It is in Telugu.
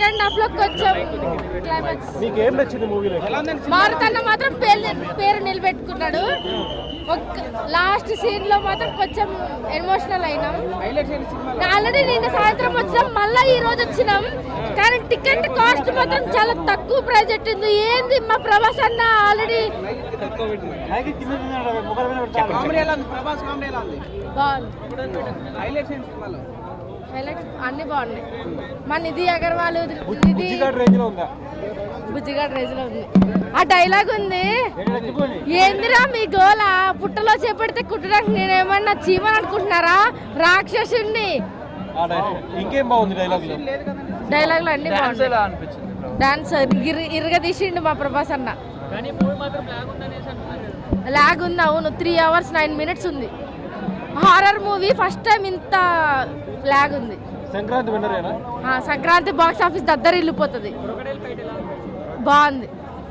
సెకండ్ హాఫ్ లో కొంచెం క్లైమాక్స్ మీకు ఏం నచ్చింది మూవీలో? మారుతన్న మాత్రం పేరు నిలబెట్టుకున్నాడు. లాస్ట్ సీన్ లో మాత్రం కొంచెం ఎమోషనల్ అయినాం. ఆల్రెడీ నిన్న సాయంత్రం వచ్చినాం, మళ్ళీ ఈ రోజు వచ్చినాం. కానీ టికెట్ కాస్ట్ మాత్రం చాలా తక్కువ ప్రైస్ పెట్టింది. ఏంది మా ప్రభాస్ అన్న ఆల్రెడీ హైలైట్స్ అన్ని బాగున్నాయి. మా నిధి అగర్వాల్ బుజ్జిగాడ్ రేంజ్ లో ఉందా? బుజ్జిగాడ్ రేంజ్ లో ఉంది. ఆ డైలాగ్ ఉంది, ఏందిరా మీ గోల, పుట్టలో చేపడితే కుట్టడానికి నేనేమన్నా చీమని అనుకుంటున్నారా, రాక్షసుని. ఇంకేం బాగుంది డైలాగ్ లో? డైలాగ్ లో అన్ని బాగుంది. డాన్స్ ఇరగ తీసిండు మా ప్రభాస్ అన్న. లాగ్ ఉంది, అవును. 3 hours 9 minutes ఉంది. హారర్ మూవీ ఫస్ట్ టైం ఇంత లాగ్ ఉంది. సంక్రాంతి విన్నరేనా? సంక్రాంతి బాక్స్ ఆఫీస్ దగ్గర వెళ్ళిపోతుంది. బాగుంది.